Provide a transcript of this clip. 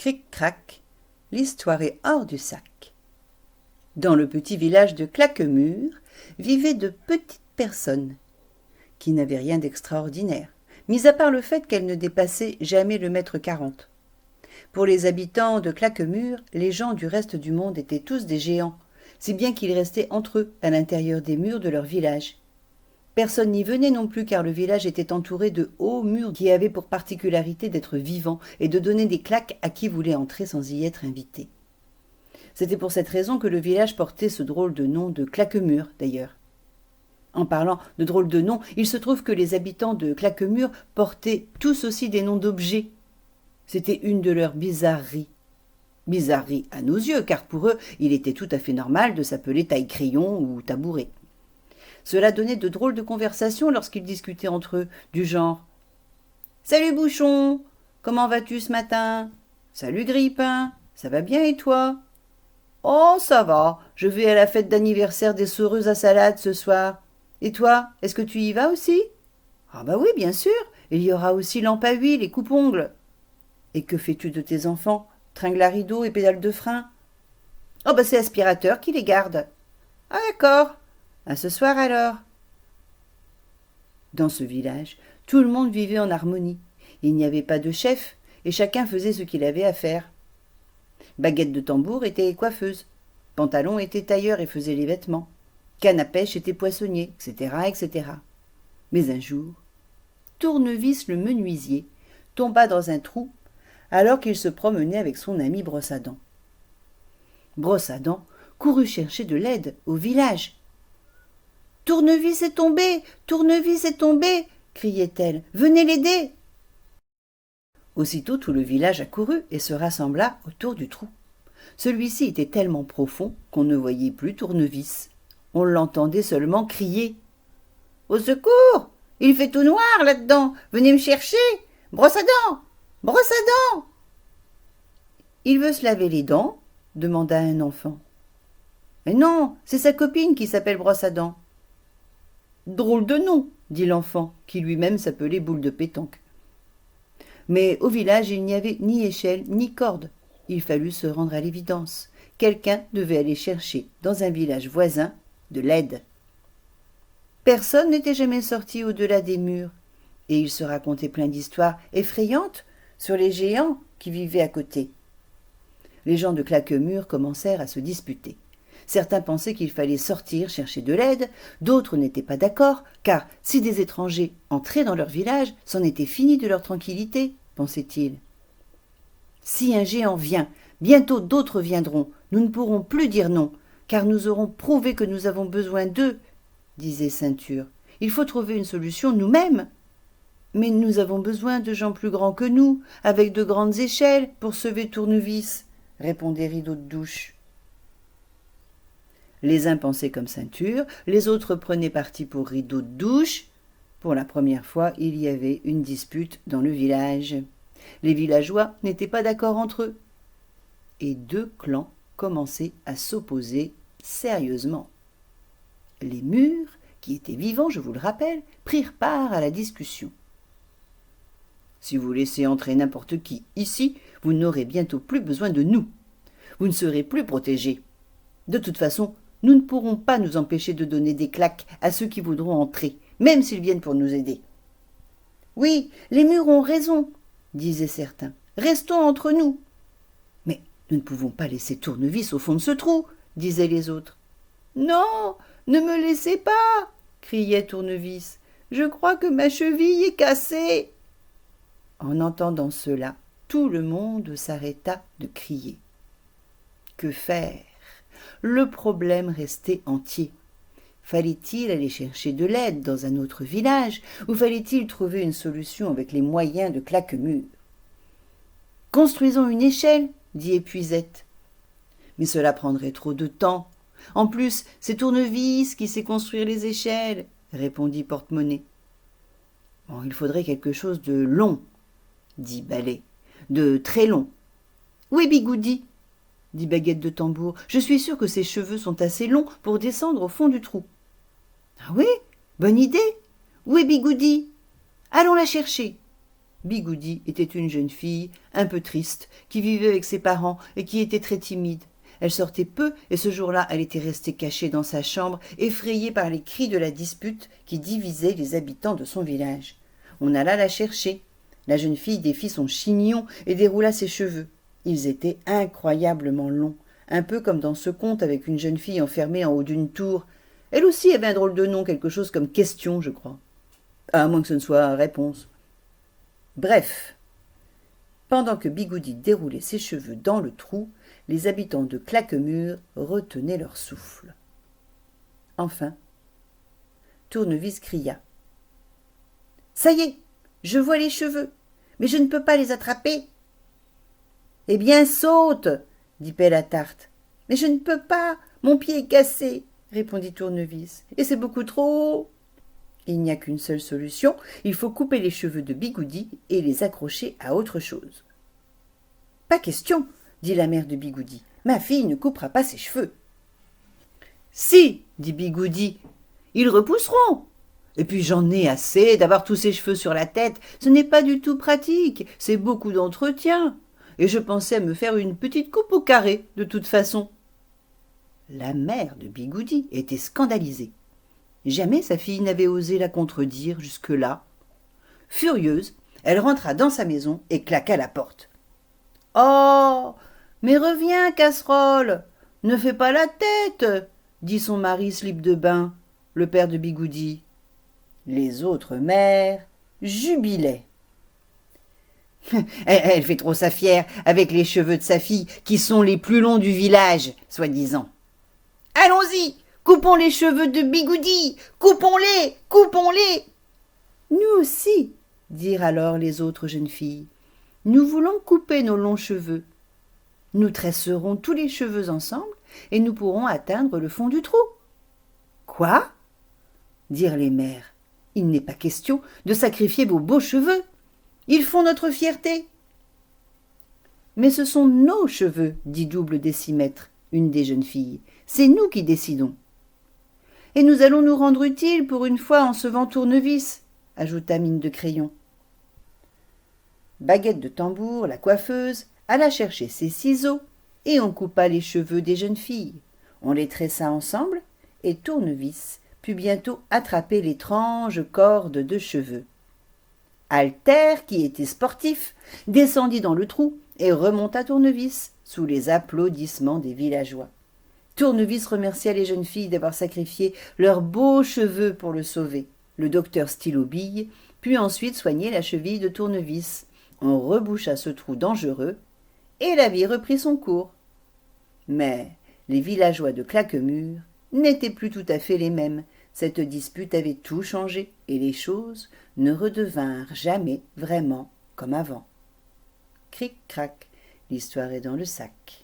Cric-crac, l'histoire est hors du sac. Dans le petit village de Claquemure vivaient de petites personnes qui n'avaient rien d'extraordinaire, mis à part le fait qu'elles ne dépassaient jamais le mètre 40. Pour les habitants de Claquemure, les gens du reste du monde étaient tous des géants, si bien qu'ils restaient entre eux à l'intérieur des murs de leur village. Personne n'y venait non plus car le village était entouré de hauts murs qui avaient pour particularité d'être vivants et de donner des claques à qui voulait entrer sans y être invité. C'était pour cette raison que le village portait ce drôle de nom de Claquemure, d'ailleurs. En parlant de drôle de nom, il se trouve que les habitants de Claquemure portaient tous aussi des noms d'objets. C'était une de leurs bizarreries. Bizarrerie à nos yeux, car pour eux, il était tout à fait normal de s'appeler taille-crayon ou tabouret. Cela donnait de drôles de conversations lorsqu'ils discutaient entre eux, du genre « Salut Bouchon, comment vas-tu ce matin ? Salut Grippin, ça va bien et toi ? Oh, ça va, je vais à la fête d'anniversaire des Saureuses à salade ce soir. Et toi, est-ce que tu y vas aussi ? Ah bah oui, bien sûr, il y aura aussi lampe à huile et coupe-ongles. Et que fais-tu de tes enfants ? Tringle à rideau et pédale de frein ? Oh bah c'est aspirateur qui les garde. Ah d'accord. À ce soir alors. Dans ce village, tout le monde vivait en harmonie. Il n'y avait pas de chef, et chacun faisait ce qu'il avait à faire. Baguette de tambour était coiffeuse. Pantalon était tailleur et faisait les vêtements. Canne à pêche était poissonnier, etc., etc. Mais un jour, Tournevis le menuisier tomba dans un trou alors qu'il se promenait avec son ami Brosse à Dents. Brosse à Dents courut chercher de l'aide au village. « Tournevis est tombé, Tournevis est tombé !» criait-elle. « Venez l'aider !» Aussitôt tout le village accourut et se rassembla autour du trou. Celui-ci était tellement profond qu'on ne voyait plus Tournevis. On l'entendait seulement crier. « Au secours ! Il fait tout noir là-dedans ! Venez me chercher ! Brosse à dents ! Brosse à dents !» « Il veut se laver les dents ?» demanda un enfant. « Mais non, c'est sa copine qui s'appelle Brosse à dents. »« Drôle de nom !» dit l'enfant, qui lui-même s'appelait Boule de pétanque. Mais au village, il n'y avait ni échelle ni corde. Il fallut se rendre à l'évidence. Quelqu'un devait aller chercher, dans un village voisin, de l'aide. Personne n'était jamais sorti au-delà des murs, et il se racontait plein d'histoires effrayantes sur les géants qui vivaient à côté. Les gens de Claquemure commencèrent à se disputer. Certains pensaient qu'il fallait sortir chercher de l'aide, d'autres n'étaient pas d'accord, car si des étrangers entraient dans leur village, c'en était fini de leur tranquillité, pensaient-ils. Si un géant vient, bientôt d'autres viendront, nous ne pourrons plus dire non, car nous aurons prouvé que nous avons besoin d'eux, disait Ceinture. Il faut trouver une solution nous-mêmes. Mais nous avons besoin de gens plus grands que nous, avec de grandes échelles, pour sauver Tournevis, répondait Rideau de Douche. Les uns pensaient comme Ceinture, les autres prenaient parti pour Rideau de Douche. Pour la première fois, il y avait une dispute dans le village. Les villageois n'étaient pas d'accord entre eux. Et deux clans commençaient à s'opposer sérieusement. Les murs, qui étaient vivants, je vous le rappelle, prirent part à la discussion. Si vous laissez entrer n'importe qui ici, vous n'aurez bientôt plus besoin de nous. Vous ne serez plus protégés. De toute façon, nous ne pourrons pas nous empêcher de donner des claques à ceux qui voudront entrer, même s'ils viennent pour nous aider. Oui, les murs ont raison, disaient certains. Restons entre nous. Mais nous ne pouvons pas laisser Tournevis au fond de ce trou, disaient les autres. Non, ne me laissez pas, criait Tournevis. Je crois que ma cheville est cassée. En entendant cela, tout le monde s'arrêta de crier. Que faire ? Le problème restait entier. Fallait-il aller chercher de l'aide dans un autre village ou fallait-il trouver une solution avec les moyens de Claquemure ? Construisons une échelle, dit Épuisette. Mais cela prendrait trop de temps. En plus, c'est Tournevis qui sait construire les échelles, répondit Porte-Monnaie. Bon, il faudrait quelque chose de long, dit Balai, de très long. Oui, Bigoudi, dit Baguette de Tambour. Je suis sûre que ses cheveux sont assez longs pour descendre au fond du trou. Ah oui, bonne idée. Où est Bigoudi ? Allons la chercher. Bigoudi était une jeune fille, un peu triste, qui vivait avec ses parents et qui était très timide. Elle sortait peu et ce jour-là, elle était restée cachée dans sa chambre, effrayée par les cris de la dispute qui divisait les habitants de son village. On alla la chercher. La jeune fille défit son chignon et déroula ses cheveux. Ils étaient incroyablement longs, un peu comme dans ce conte avec une jeune fille enfermée en haut d'une tour. Elle aussi avait un drôle de nom, quelque chose comme question, je crois. À moins que ce ne soit réponse. Bref, pendant que Bigoudi déroulait ses cheveux dans le trou, les habitants de Claquemure retenaient leur souffle. Enfin, Tournevis cria. « Ça y est, je vois les cheveux, mais je ne peux pas les attraper. »« Eh bien, saute !» dit Pelle à Tarte. « Mais je ne peux pas, mon pied est cassé, » répondit Tournevis, « et c'est beaucoup trop haut. » Il n'y a qu'une seule solution, il faut couper les cheveux de Bigoudi et les accrocher à autre chose. « Pas question, » dit la mère de Bigoudi, « ma fille ne coupera pas ses cheveux. »« Si, » dit Bigoudi, « ils repousseront. Et puis j'en ai assez d'avoir tous ces cheveux sur la tête, ce n'est pas du tout pratique, c'est beaucoup d'entretien. Et je pensais me faire une petite coupe au carré, de toute façon. » La mère de Bigoudi était scandalisée. Jamais sa fille n'avait osé la contredire jusque-là. Furieuse, elle rentra dans sa maison et claqua la porte. « Oh, mais reviens, casserole, ne fais pas la tête !» dit son mari slip de bain, le père de Bigoudi. Les autres mères jubilaient. « Elle fait trop sa fière avec les cheveux de sa fille qui sont les plus longs du village, soi-disant. Allons-y, coupons les cheveux de Bigoudi, coupons-les, coupons-les !»« Nous aussi, » dirent alors les autres jeunes filles. « Nous voulons couper nos longs cheveux. Nous tresserons tous les cheveux ensemble et nous pourrons atteindre le fond du trou. »« Quoi ?» dirent les mères. « Il n'est pas question de sacrifier vos beaux cheveux. Ils font notre fierté. »« Mais ce sont nos cheveux, dit Double Décimètre, une des jeunes filles. C'est nous qui décidons. »« Et nous allons nous rendre utiles pour une fois en sauvant Tournevis, ajouta Mine de Crayon. Baguette de Tambour, la coiffeuse, alla chercher ses ciseaux et on coupa les cheveux des jeunes filles. On les tressa ensemble et Tournevis put bientôt attraper l'étrange corde de cheveux. Alter, qui était sportif, descendit dans le trou et remonta Tournevis sous les applaudissements des villageois. Tournevis remercia les jeunes filles d'avoir sacrifié leurs beaux cheveux pour le sauver. Le docteur Stylobille put ensuite soigner la cheville de Tournevis. On reboucha ce trou dangereux et la vie reprit son cours. Mais les villageois de Claquemure n'étaient plus tout à fait les mêmes. Cette dispute avait tout changé et les choses ne redevinrent jamais vraiment comme avant. Cric-crac, l'histoire est dans le sac.